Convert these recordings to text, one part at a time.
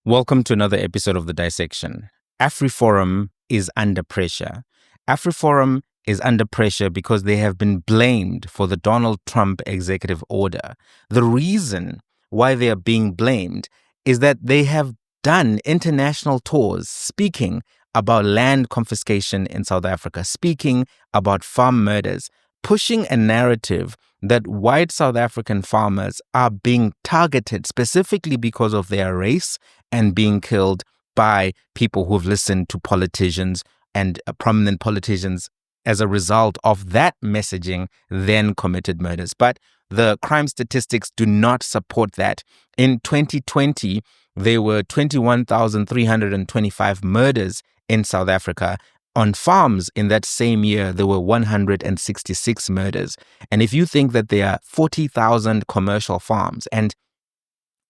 Welcome to another episode of The Dissection. Afriforum is under pressure. Afriforum is under pressure because they have been blamed for the Donald Trump executive order. The reason why they are being blamed is that they have done international tours speaking about land confiscation in South Africa, speaking about farm murders, pushing a narrative that white South African farmers are being targeted specifically because of their race and being killed by people who've listened to politicians and prominent politicians as a result of that messaging, then committed murders. But the crime statistics do not support that. In 2020, there were 21,325 murders in South Africa. On farms in that same year, there were 166 murders. And if you think that there are 40,000 commercial farms, and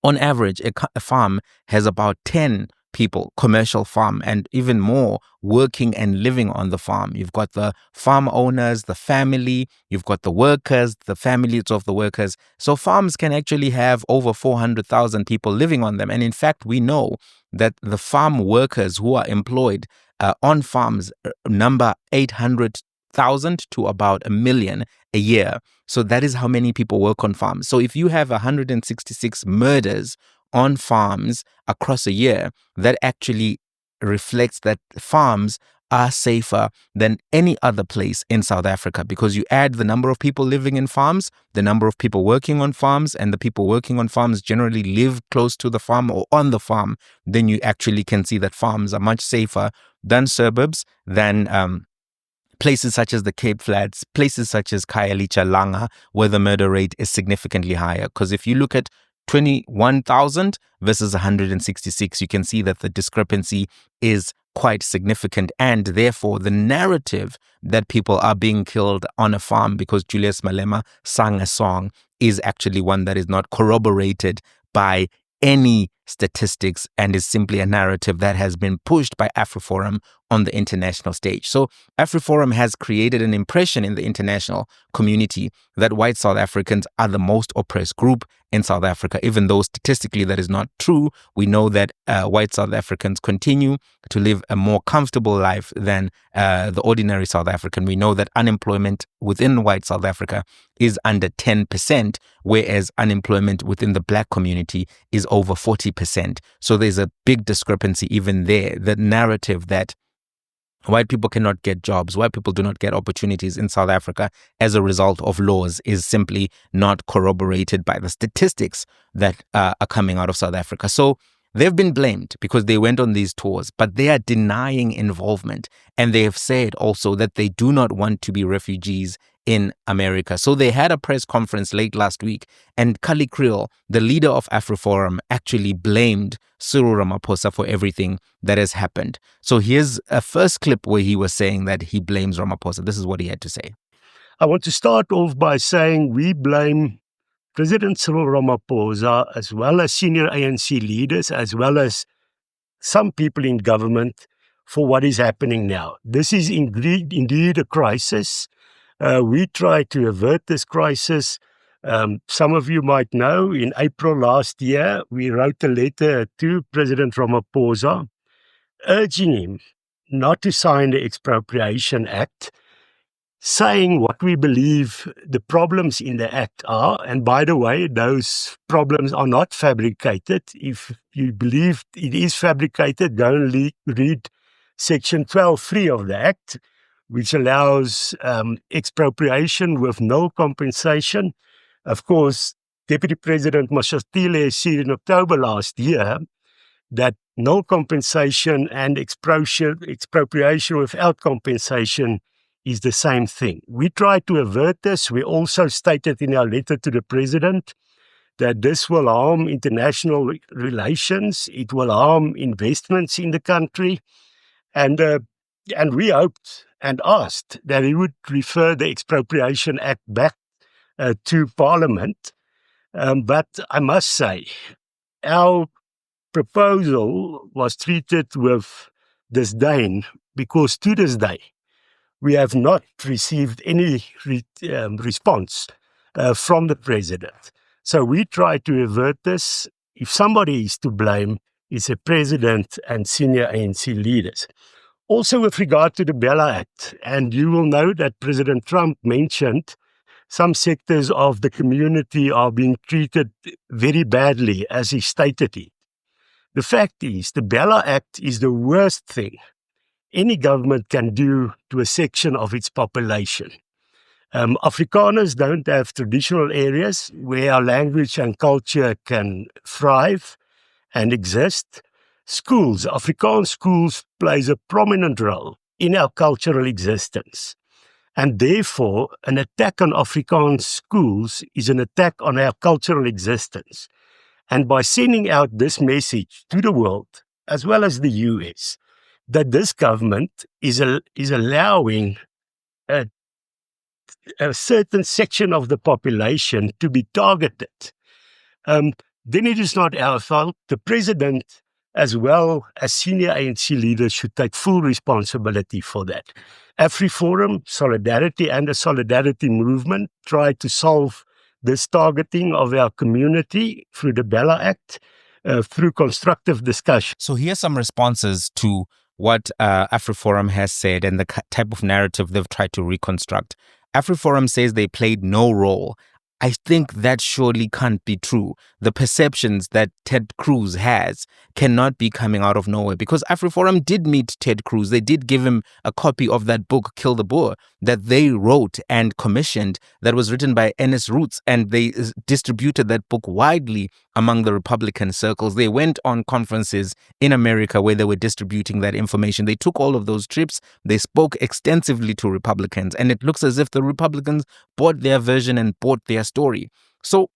on average, a farm has about 10 people, commercial farm, and even more working and living on the farm. You've got the farm owners, the family, you've got the workers, the families of the workers. So farms can actually have over 400,000 people living on them. And in fact, we know that the farm workers who are employed on farms number 800,000 to about 1 million a year. So that is how many people work on farms. So if you have 166 murders on farms across a year, that actually reflects that farms are safer than any other place in South Africa, because you add the number of people living in farms, the number of people working on farms, and the people working on farms generally live close to the farm or on the farm, then you actually can see that farms are much safer than suburbs, than places such as the Cape Flats, places such as Khayelitsha Langa, where the murder rate is significantly higher. Because if you look at 21,000 versus 166, you can see that the discrepancy is quite significant. And therefore, the narrative that people are being killed on a farm because Julius Malema sang a song is actually one that is not corroborated by any statistics and is simply a narrative that has been pushed by Afriforum on the international stage. So Afriforum has created an impression in the international community that white South Africans are the most oppressed group in South Africa, even though statistically that is not true. We know that white South Africans continue to live a more comfortable life than the ordinary South African. We know that unemployment within white South Africa is under 10%, whereas unemployment within the black community is over 40%. So there's a big discrepancy even there. The narrative that white people cannot get jobs, white people do not get opportunities in South Africa as a result of laws is simply not corroborated by the statistics that are coming out of South Africa. So they've been blamed because they went on these tours, but they are denying involvement. And they have said also that they do not want to be refugees in America. So they had a press conference late last week, and Kali Kriel, the leader of Afriforum, actually blamed Cyril Ramaphosa for everything that has happened. So here's a first clip where he was saying that he blames Ramaphosa. This is what he had to say. I want to start off by saying we blame President Cyril Ramaphosa, as well as senior ANC leaders, as well as some people in government, for what is happening now. This is indeed a crisis. We try to avert this crisis. Some of you might know, in April last year, we wrote a letter to President Ramaphosa urging him not to sign the Expropriation Act, saying what we believe the problems in the Act are. And by the way, those problems are not fabricated. If you believe it is fabricated, go and read Section 12.3 of the Act, which allows expropriation with no compensation. Of course, Deputy President Mashatile said in October last year that no compensation and expropriation without compensation is the same thing. We try to avert this. We also stated in our letter to the President that this will harm international relations. It will harm investments in the country. And we hoped and asked that he would refer the Expropriation Act back to Parliament. But I must say, our proposal was treated with disdain, because to this day, we have not received any response from the President. So we try to avert this. If somebody is to blame, is the president and senior ANC leaders. Also with regard to the Bella Act, and you will know that President Trump mentioned some sectors of the community are being treated very badly, as he stated it. The fact is, the Bella Act is the worst thing any government can do to a section of its population. Afrikaners don't have traditional areas where our language and culture can thrive and exist. Schools, Afrikaans schools, plays a prominent role in our cultural existence. And therefore, an attack on Afrikaans schools is an attack on our cultural existence. And by sending out this message to the world, as well as the US, that this government is allowing a certain section of the population to be targeted, then it is not our fault. The president, as well as senior ANC leaders, should take full responsibility for that. Afriforum, Solidarity and the Solidarity Movement tried to solve this targeting of our community through the Bella Act, through constructive discussion. So here's some responses to what Afriforum has said and the type of narrative they've tried to reconstruct. Afriforum says they played no role. I think that surely can't be true. The perceptions that Ted Cruz has cannot be coming out of nowhere, because Afriforum did meet Ted Cruz. They did give him a copy of that book, Kill the Boer, that they wrote and commissioned, that was written by Ernest Roots, and they distributed that book widely among the Republican circles. They went on conferences in America where they were distributing that information. They took all of those trips. They spoke extensively to Republicans, and it looks as if the Republicans bought their version and bought their story. So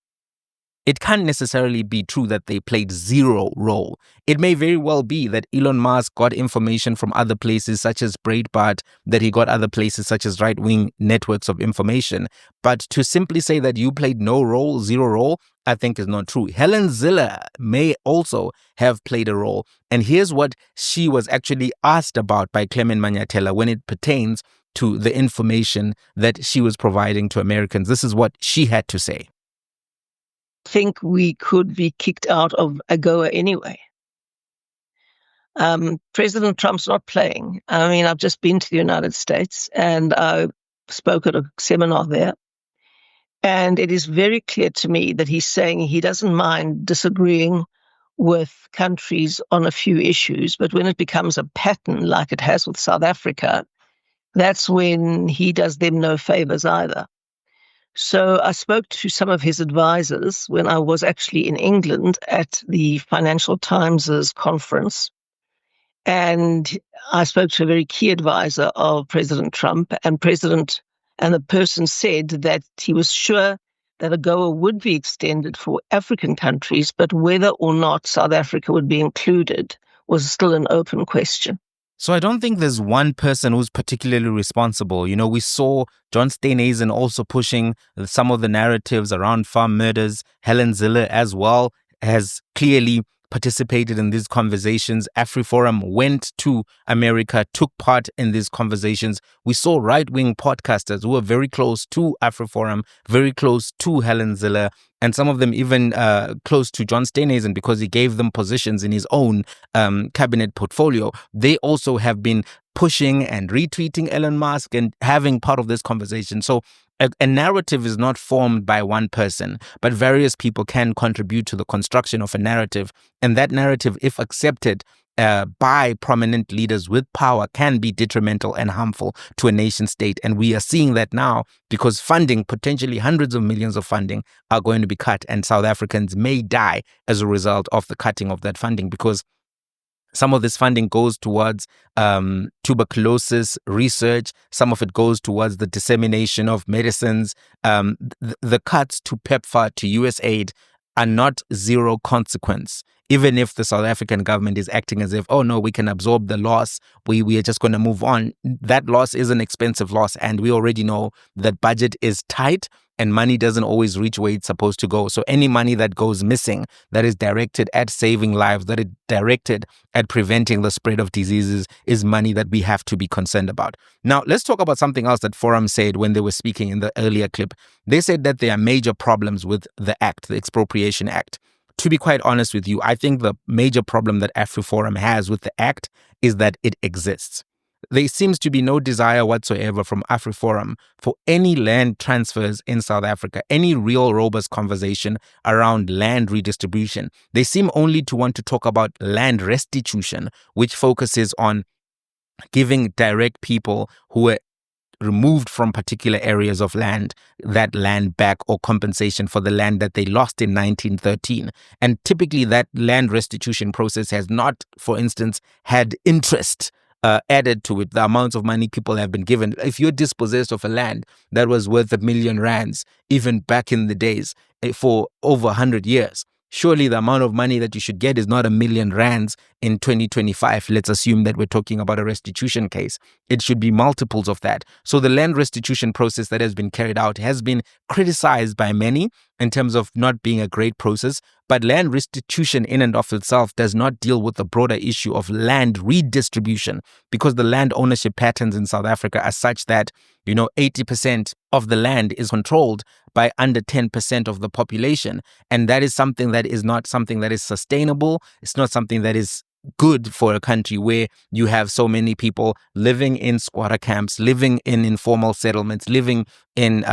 it can't necessarily be true that they played zero role. It may very well be that Elon Musk got information from other places such as Breitbart, that he got other places such as right-wing networks of information. But to simply say that you played no role, zero role, I think is not true. Helen Ziller may also have played a role. And here's what she was actually asked about by Clement Manyatela when it pertains to the information that she was providing to Americans. This is what she had to say. I think we could be kicked out of AGOA anyway. President Trump's not playing. I mean, I've just been to the United States and I spoke at a seminar there. And it is very clear to me that he's saying he doesn't mind disagreeing with countries on a few issues, but when it becomes a pattern like it has with South Africa, that's when he does them no favors either. So I spoke to some of his advisors when I was actually in England at the Financial Times' conference. And I spoke to a very key advisor of President Trump, and the person said that he was sure that AGOA would be extended for African countries, but whether or not South Africa would be included was still an open question. So I don't think there's one person who's particularly responsible. You know, we saw John Steenhuisen also pushing some of the narratives around farm murders. Helen Ziller as well has clearly participated in these conversations. Afriforum went to America, took part in these conversations. We saw right-wing podcasters who were very close to Afriforum, very close to Helen Ziller, and some of them even close to John Steenhuisen because he gave them positions in his own cabinet portfolio. They also have been pushing and retweeting Elon Musk and having part of this conversation. So a narrative is not formed by one person, but various people can contribute to the construction of a narrative. And that narrative, if accepted by prominent leaders with power, can be detrimental and harmful to a nation state. And we are seeing that now because funding, potentially hundreds of millions of funding, are going to be cut. And South Africans may die as a result of the cutting of that funding, because some of this funding goes towards tuberculosis research. Some of it goes towards the dissemination of medicines. The cuts to PEPFAR, to USAID, are not zero consequence. Even if the South African government is acting as if, oh no, we can absorb the loss, we are just going to move on. That loss is an expensive loss. And we already know that budget is tight and money doesn't always reach where it's supposed to go. So any money that goes missing, that is directed at saving lives, that is directed at preventing the spread of diseases, is money that we have to be concerned about. Now, let's talk about something else that Forum said when they were speaking in the earlier clip. They said that there are major problems with the act, the Expropriation Act. to be quite honest with you, I think the major problem that Afriforum has with the act is that it exists. There seems to be no desire whatsoever from Afriforum for any land transfers in South Africa, any real robust conversation around land redistribution. They seem only to want to talk about land restitution, which focuses on giving direct people who were removed from particular areas of land, that land back, or compensation for the land that they lost in 1913. And typically that land restitution process has not, for instance, had interest added to it, the amounts of money people have been given. If you're dispossessed of a land that was worth R1 million, even back in the days, for over 100 years, surely the amount of money that you should get is not R1 million in 2025. Let's assume that we're talking about a restitution case. It should be multiples of that. So the land restitution process that has been carried out has been criticized by many in terms of not being a great process. But land restitution in and of itself does not deal with the broader issue of land redistribution, because the land ownership patterns in South Africa are such that, 80% of the land is controlled by under 10% of the population. And that is something that is not something that is sustainable. It's not something that is good for a country where you have so many people living in squatter camps, living in informal settlements, living in,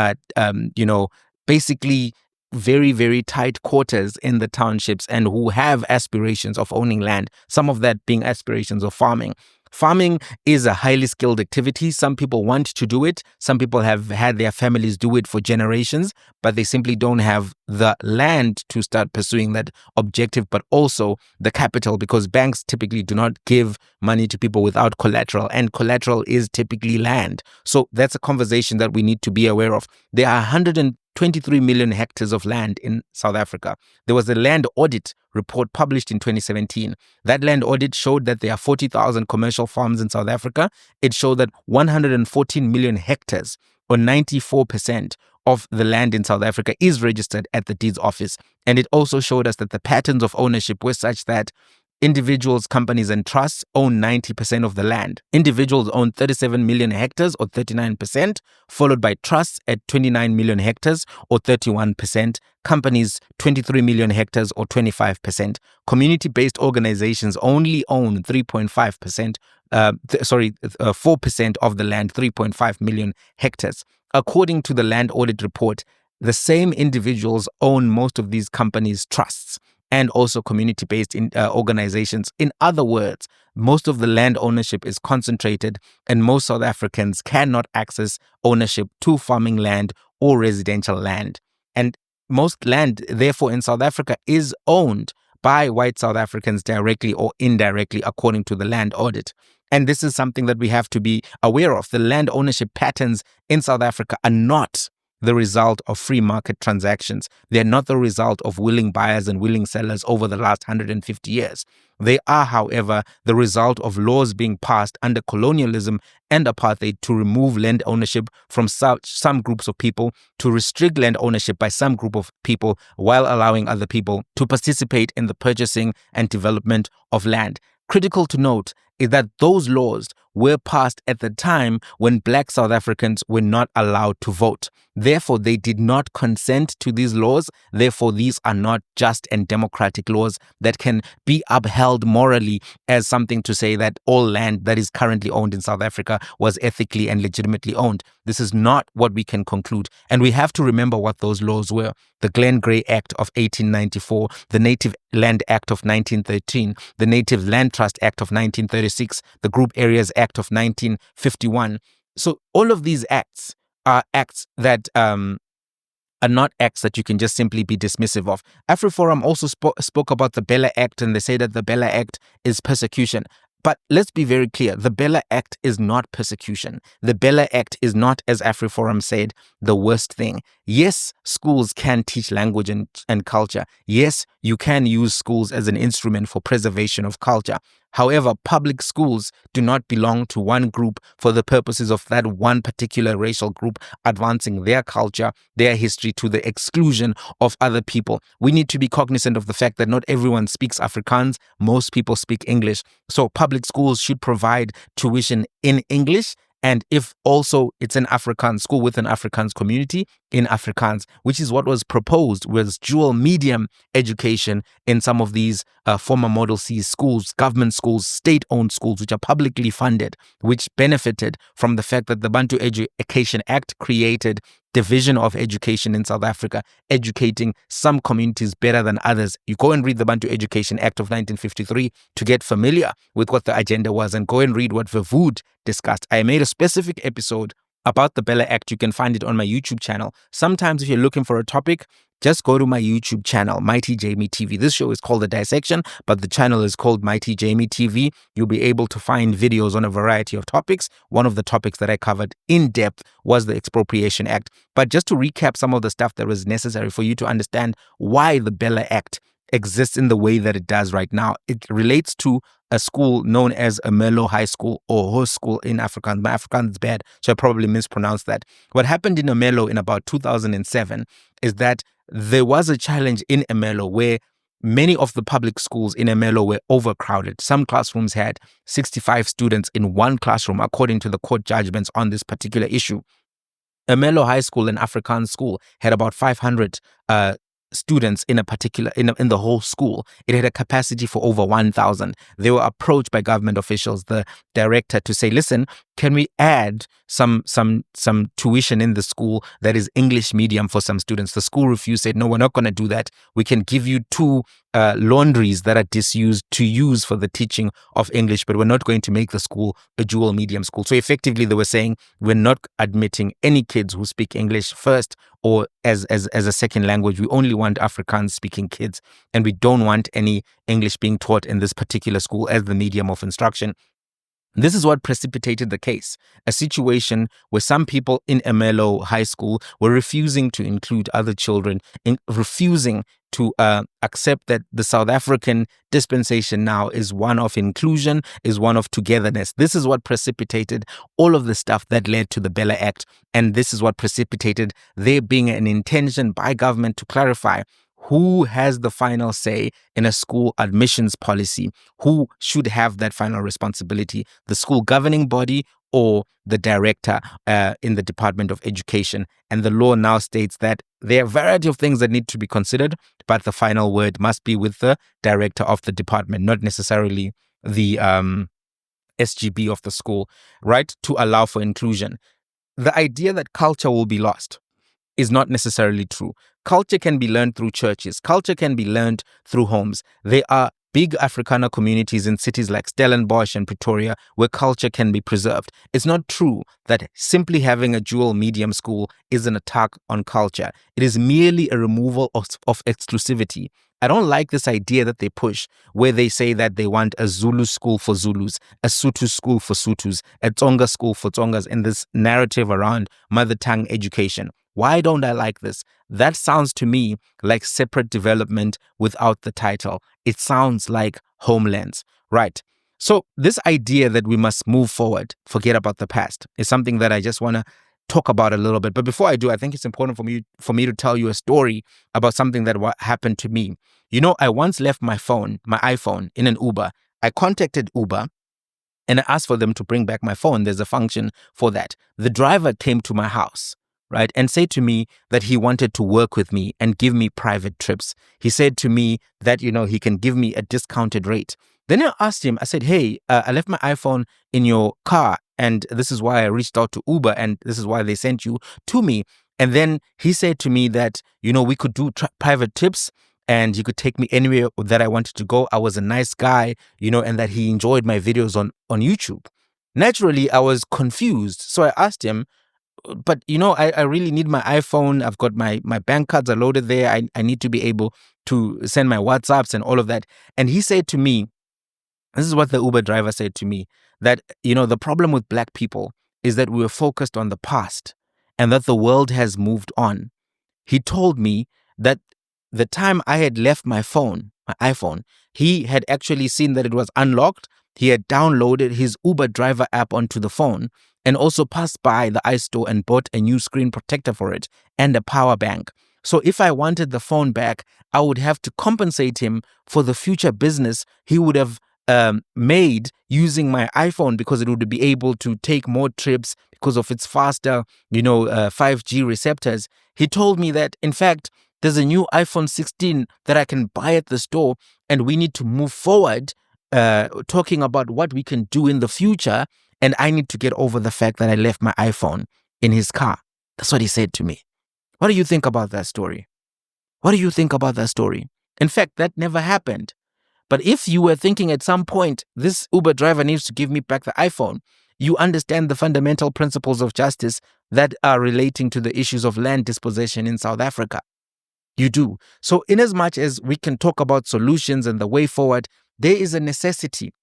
basically very, very tight quarters in the townships, and who have aspirations of owning land, some of that being aspirations of farming. Farming is a highly skilled activity. Some people want to do it. Some people have had their families do it for generations, but they simply don't have the land to start pursuing that objective, but also the capital, because banks typically do not give money to people without collateral, and collateral is typically land. So that's a conversation that we need to be aware of. There are 123 million hectares of land in South Africa. There was a land audit report published in 2017. That land audit showed that there are 40,000 commercial farms in South Africa. It showed that 114 million hectares, or 94% of the land in South Africa, is registered at the deeds office. And it also showed us that the patterns of ownership were such that individuals, companies, and trusts own 90% of the land. Individuals own 37 million hectares, or 39%, followed by trusts at 29 million hectares, or 31%. Companies, 23 million hectares, or 25%. Community-based organizations only own 3.5%, 4% of the land, 3.5 million hectares. According to the land audit report, the same individuals own most of these companies' trusts and also community-based organizations. In other words, most of the land ownership is concentrated, and most South Africans cannot access ownership to farming land or residential land. And most land, therefore, in South Africa is owned by white South Africans directly or indirectly, according to the land audit. And this is something that we have to be aware of. The land ownership patterns in South Africa are not the result of free market transactions. They're not the result of willing buyers and willing sellers over the last 150 years. They are, however, the result of laws being passed under colonialism and apartheid to remove land ownership from some groups of people, to restrict land ownership by some group of people, while allowing other people to participate in the purchasing and development of land. Critical to note is that those laws were passed at the time when Black South Africans were not allowed to vote. Therefore, they did not consent to these laws. Therefore, these are not just and democratic laws that can be upheld morally as something to say that all land that is currently owned in South Africa was ethically and legitimately owned. This is not what we can conclude. And we have to remember what those laws were. The Glen Grey Act of 1894, the Native Land Act of 1913, the Native Land Trust Act of 1936, the Group Areas Act of 1951. So all of these acts are acts that are not acts that you can just simply be dismissive of. Afriforum also spoke about the Bella Act, and they say that the Bella Act is persecution. But let's be very clear, the Bella Act is not persecution. The Bella Act is not, as Afriforum said, the worst thing. Yes, schools can teach language and culture. Yes, you can use schools as an instrument for preservation of culture. However, public schools do not belong to one group for the purposes of that one particular racial group advancing their culture, their history, to the exclusion of other people. We need to be cognizant of the fact that not everyone speaks Afrikaans. Most people speak English. So public schools should provide tuition in English And if also it's an Afrikaans school with an Afrikaans community in Afrikaans, which is what was proposed, was dual medium education in some of these former Model C schools, government schools, state-owned schools, which are publicly funded, which benefited from the fact that the Bantu Education Act created division of education in South Africa, educating some communities better than others. You go and read the Bantu Education Act of 1953 to get familiar with what the agenda was, and go and read what Verwoerd discussed. I made a specific episode about the Bella Act. You can find it on my YouTube channel. Sometimes if you're looking for a topic, just go to my YouTube channel, Mighty Jamie TV. This show is called The Dissection, but the channel is called Mighty Jamie TV. You'll be able to find videos on a variety of topics. One of the topics that I covered in depth was the Expropriation Act. But just to recap some of the stuff that was necessary for you to understand why the Bella Act exists in the way that it does right now. It relates to a school known as Ermelo High School, or Ho School in Afrikaans. My Afrikaans is bad, so I probably mispronounced that. What happened in Ermelo in about 2007 is that there was a challenge in Ermelo where many of the public schools in Ermelo were overcrowded. Some classrooms had 65 students in one classroom, according to the court judgments on this particular issue. Ermelo High School, an Afrikaans school, had about 500 students in the whole school. It had a capacity for over 1,000. They were approached by government officials, the director, to say, listen, can we add some tuition in the school that is English medium for some students? The school refused, said, no, we're not going to do that. We can give you 2 laundries that are disused to use for the teaching of English, but we're not going to make the school a dual medium school. So effectively, they were saying, we're not admitting any kids who speak English first or as a second language. We only want Afrikaans speaking kids, and we don't want any English being taught in this particular school as the medium of instruction. This is what precipitated the case, a situation where some people in Ermelo High School were refusing to include other children, refusing to accept that the South African dispensation now is one of inclusion, is one of togetherness. This is what precipitated all of the stuff that led to the Bella Act. And this is what precipitated there being an intention by government to clarify who has the final say in a school admissions policy, who should have that final responsibility, the school governing body or the director in the Department of Education. And the law now states that there are a variety of things that need to be considered, but the final word must be with the director of the department, not necessarily the SGB of the school, right, to allow for inclusion. The idea that culture will be lost is not necessarily true. Culture can be learned through churches. Culture can be learned through homes. There are big Afrikaner communities in cities like Stellenbosch and Pretoria where culture can be preserved. It's not true that simply having a dual medium school is an attack on culture. It is merely a removal of exclusivity. I don't like this idea that they push where they say that they want a Zulu school for Zulus, a Sotho school for Sothos, a Tsonga school for Tsongas, in this narrative around mother tongue education. Why don't I like this? That sounds to me like separate development without the title. It sounds like homelands, right? So this idea that we must move forward, forget about the past, is something that I just want to talk about a little bit. But before I do, I think it's important for me to tell you a story about something that happened to me. You know, I once left my iPhone in an Uber. I contacted Uber and I asked for them to bring back my phone. There's a function for that. The driver came to my house, right, and said to me that he wanted to work with me and give me private trips. He said to me that, you know, he can give me a discounted rate. Then I asked him, I said, hey, I left my iPhone in your car, and this is why I reached out to Uber, and this is why they sent you to me. And then he said to me that, you know, we could do private trips, and he could take me anywhere that I wanted to go. I was a nice guy, you know, and that he enjoyed my videos on YouTube. Naturally, I was confused. So I asked him, but, you know, I really need my iPhone. I've got my bank cards are loaded there. I need to be able to send my WhatsApps and all of that. And he said to me, this is what the Uber driver said to me, that, you know, the problem with black people is that we were focused on the past and that the world has moved on. He told me that the time I had left my iPhone, he had actually seen that it was unlocked. He had downloaded his Uber driver app onto the phone and also passed by the iStore and bought a new screen protector for it and a power bank. So if I wanted the phone back, I would have to compensate him for the future business he would have made using my iPhone because it would be able to take more trips because of its faster, 5G receptors. He told me that, in fact, there's a new iPhone 16 that I can buy at the store, and we need to move forward talking about what we can do in the future, and I need to get over the fact that I left my iPhone in his car. That's what he said to me. What do you think about that story? What do you think about that story? In fact, that never happened. But if you were thinking at some point, this Uber driver needs to give me back the iPhone, you understand the fundamental principles of justice that are relating to the issues of land dispossession in South Africa. You do. So in as much as we can talk about solutions and the way forward, there is a necessity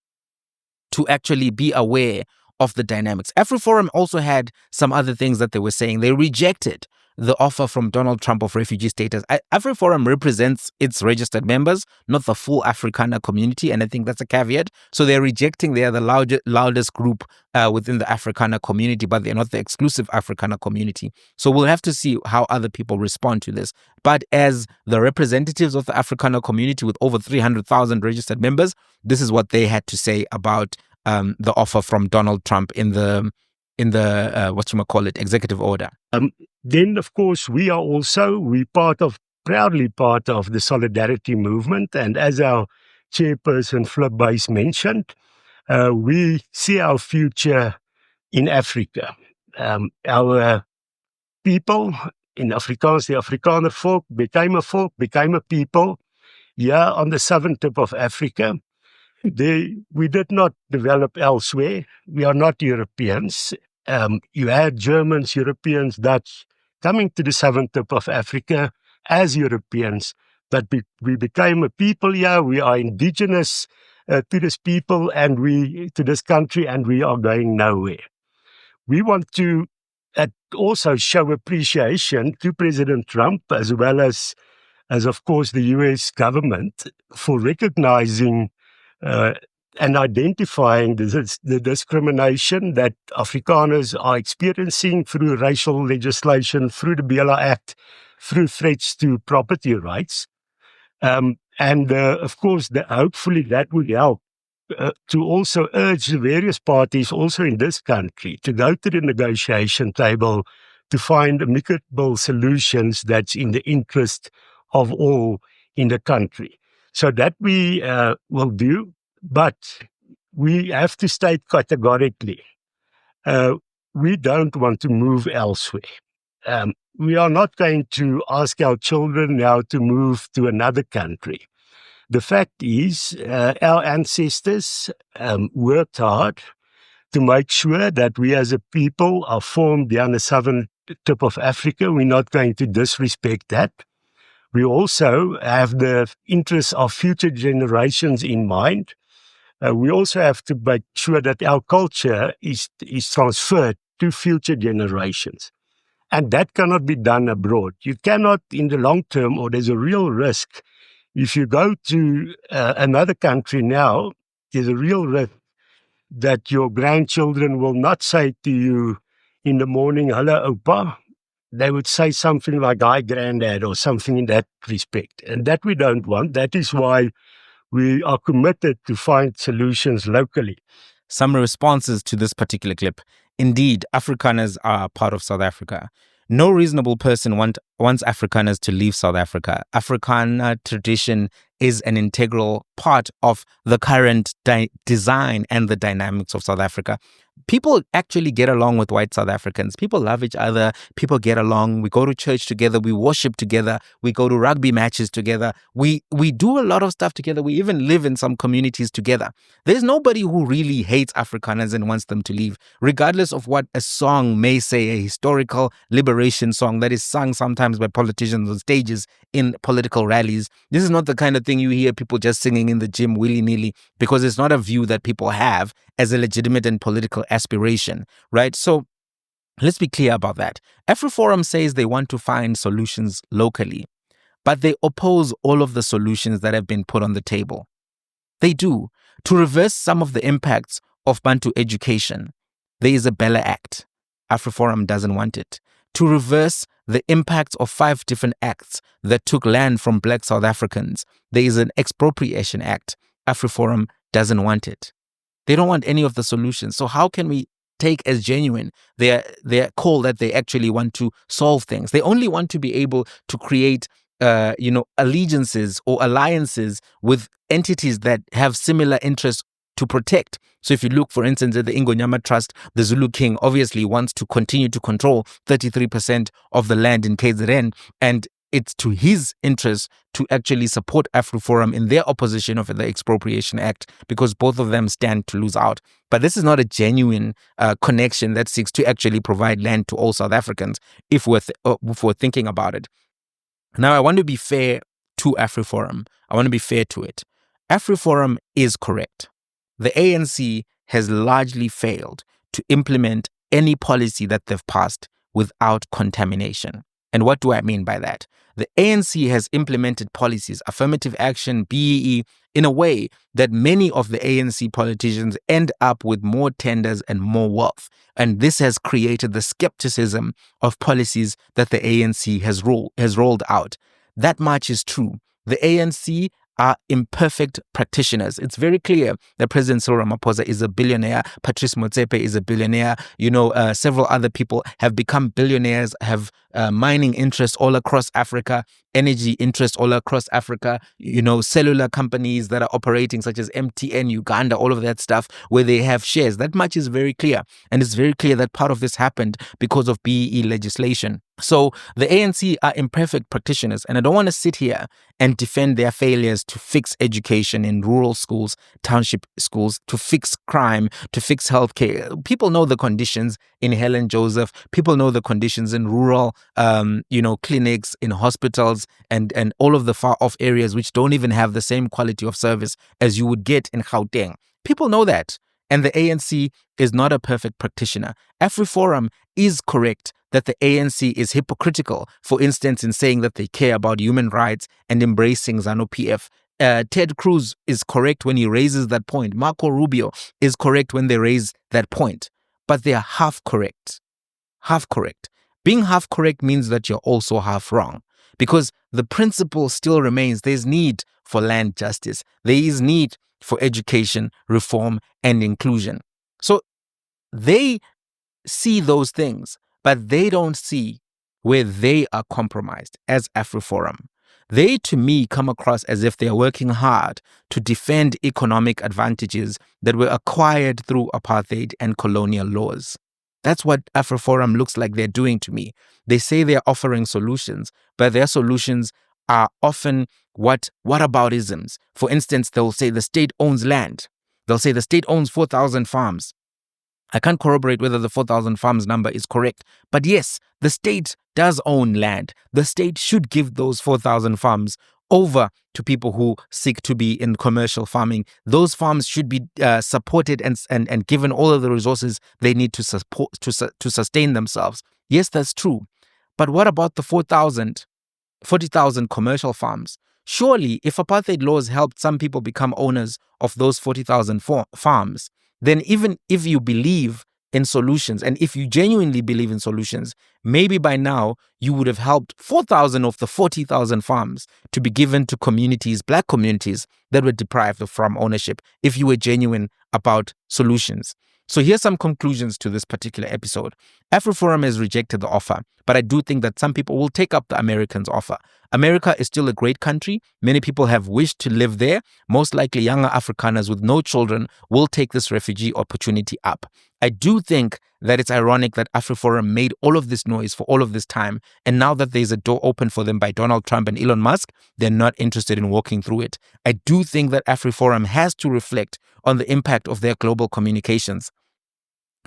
to actually be aware of the dynamics. Afriforum also had some other things that they were saying. They rejected the offer from Donald Trump of refugee status. Afriforum represents its registered members, not the full Afrikaner community, and I think that's a caveat. So they're rejecting, they are the loudest group within the Afrikaner community, but they're not the exclusive Afrikaner community. So we'll have to see how other people respond to this. But as the representatives of the Afrikaner community with over 300,000 registered members, this is what they had to say about the offer from Donald Trump in the executive order. Then, of course, we proudly part of the solidarity movement. And as our chairperson Flipbase mentioned, we see our future in Africa. Our people in Afrikaans, the Afrikaner folk, became a people here on the southern tip of Africa. We did not develop elsewhere. We are not Europeans. You had Germans, Europeans, Dutch coming to the southern tip of Africa as Europeans, but we became a people here. We are indigenous to this people and to this country, and we are going nowhere. We want to also show appreciation to President Trump as well as of course the US government for recognizing and identifying the discrimination that Afrikaners are experiencing through racial legislation, through the BLA Act, through threats to property rights. Of course, hopefully that would help to also urge the various parties also in this country to go to the negotiation table to find amicable solutions that's in the interest of all in the country. So that we will do, but we have to state categorically, we don't want to move elsewhere. We are not going to ask our children now to move to another country. The fact is, our ancestors worked hard to make sure that we as a people are formed down the southern tip of Africa. We're not going to disrespect that. We also have the interests of future generations in mind. We also have to make sure that our culture is transferred to future generations. And that cannot be done abroad. You cannot in the long term, or there's a real risk. If you go to another country now, there's a real risk that your grandchildren will not say to you in the morning, "Hello, Opa." They would say something like, "Hi, Granddad," or something in that respect. And that we don't want. That is why we are committed to find solutions locally. Some responses to this particular clip. Indeed, Afrikaners are part of South Africa. No reasonable person wants Afrikaners to leave South Africa. Afrikaner tradition is an integral part of the current design and the dynamics of South Africa. People actually get along with white South Africans. People love each other. People get along. We go to church together. We worship together. We go to rugby matches together. We do a lot of stuff together. We even live in some communities together. There's nobody who really hates Afrikaners and wants them to leave, regardless of what a song may say, a historical liberation song that is sung sometimes by politicians on stages in political rallies. This is not the kind of thing you hear people just singing in the gym willy-nilly, because it's not a view that people have as a legitimate and political aspiration, right? So let's be clear about that. Afriforum says they want to find solutions locally, but they oppose all of the solutions that have been put on the table. They do. To reverse some of the impacts of Bantu education, there is a BELA Act. Afriforum doesn't want it. To reverse the impacts of 5 different acts that took land from Black South Africans, there is an Expropriation Act. Afriforum doesn't want it. They don't want any of the solutions. So how can we take as genuine their call that they actually want to solve things? They only want to be able to create allegiances or alliances with entities that have similar interests to protect. So if you look, for instance, at the Ingonyama Trust, the Zulu King obviously wants to continue to control 33% of the land in KZN, and it's to his interest to actually support Afriforum in their opposition of the Expropriation Act, because both of them stand to lose out. But this is not a genuine connection that seeks to actually provide land to all South Africans, if we're thinking about it. Now, I want to be fair to Afriforum. I want to be fair to it. Afriforum is correct. The ANC has largely failed to implement any policy that they've passed without contamination. And what do I mean by that? The ANC has implemented policies, affirmative action, BEE, in a way that many of the ANC politicians end up with more tenders and more wealth. And this has created the skepticism of policies that the ANC has rolled out. That much is true. The ANC are imperfect practitioners. It's very clear that President Cyril Ramaphosa is a billionaire. Patrice Motsepe is a billionaire. Several other people have become billionaires, have mining interests all across Africa, energy interests all across Africa, cellular companies that are operating such as MTN, Uganda, all of that stuff where they have shares. That much is very clear. And it's very clear that part of this happened because of BEE legislation. So the ANC are imperfect practitioners, and I don't want to sit here and defend their failures to fix education in rural schools, township schools, to fix crime, to fix healthcare. People know the conditions in Helen Joseph. People know the conditions in rural, clinics, in hospitals, and all of the far off areas which don't even have the same quality of service as you would get in Gauteng. People know that. And the ANC is not a perfect practitioner. Afriforum is correct that the ANC is hypocritical, for instance, in saying that they care about human rights and embracing ZANU-PF. Ted Cruz is correct when he raises that point. Marco Rubio is correct when they raise that point. But they are half correct. Half correct. Being half correct means that you're also half wrong, because the principle still remains. There's need for land justice. There is need for education, reform, and inclusion. So they see those things, but they don't see where they are compromised as Afriforum. They, to me, come across as if they are working hard to defend economic advantages that were acquired through apartheid and colonial laws. That's what Afriforum looks like they're doing to me. They say they're offering solutions, but their solutions are often whataboutisms. For instance, they'll say the state owns land. They'll say the state owns 4,000 farms. I can't corroborate whether the 4,000 farms number is correct, but yes, the state does own land. The state should give those 4,000 farms over to people who seek to be in commercial farming. Those farms should be supported and given all of the resources they need to support to sustain themselves. Yes, that's true. But what about the 40,000 commercial farms? Surely, if apartheid laws helped some people become owners of those 40,000 farms, then even if you believe in solutions, and if you genuinely believe in solutions, maybe by now you would have helped 4,000 of the 40,000 farms to be given to communities, black communities, that were deprived of farm ownership, if you were genuine about solutions. So here's some conclusions to this particular episode. Afriforum has rejected the offer, but I do think that some people will take up the Americans' offer. America is still a great country. Many people have wished to live there. Most likely younger Afrikaners with no children will take this refugee opportunity up. I do think that it's ironic that Afriforum made all of this noise for all of this time, and now that there's a door open for them by Donald Trump and Elon Musk, they're not interested in walking through it. I do think that Afriforum has to reflect on the impact of their global communications.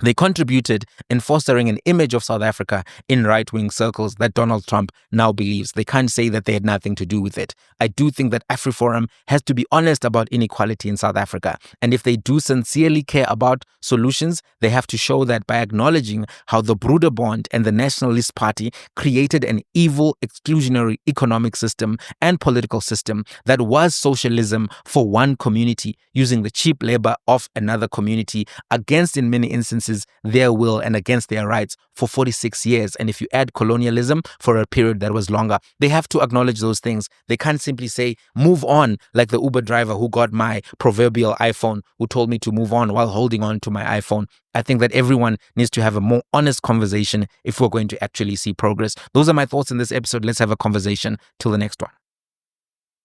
They contributed in fostering an image of South Africa in right-wing circles that Donald Trump now believes. They can't say that they had nothing to do with it. I do think that Afriforum has to be honest about inequality in South Africa. And if they do sincerely care about solutions, they have to show that by acknowledging how the Broederbond and the Nationalist Party created an evil, exclusionary economic system and political system that was socialism for one community, using the cheap labor of another community against, in many instances, versus their will and against their rights for 46 years. And if you add colonialism for a period that was longer, they have to acknowledge those things. They can't simply say, move on, like the Uber driver who got my proverbial iPhone, who told me to move on while holding on to my iPhone. I think that everyone needs to have a more honest conversation if we're going to actually see progress. Those are my thoughts in this episode. Let's have a conversation. Till the next one.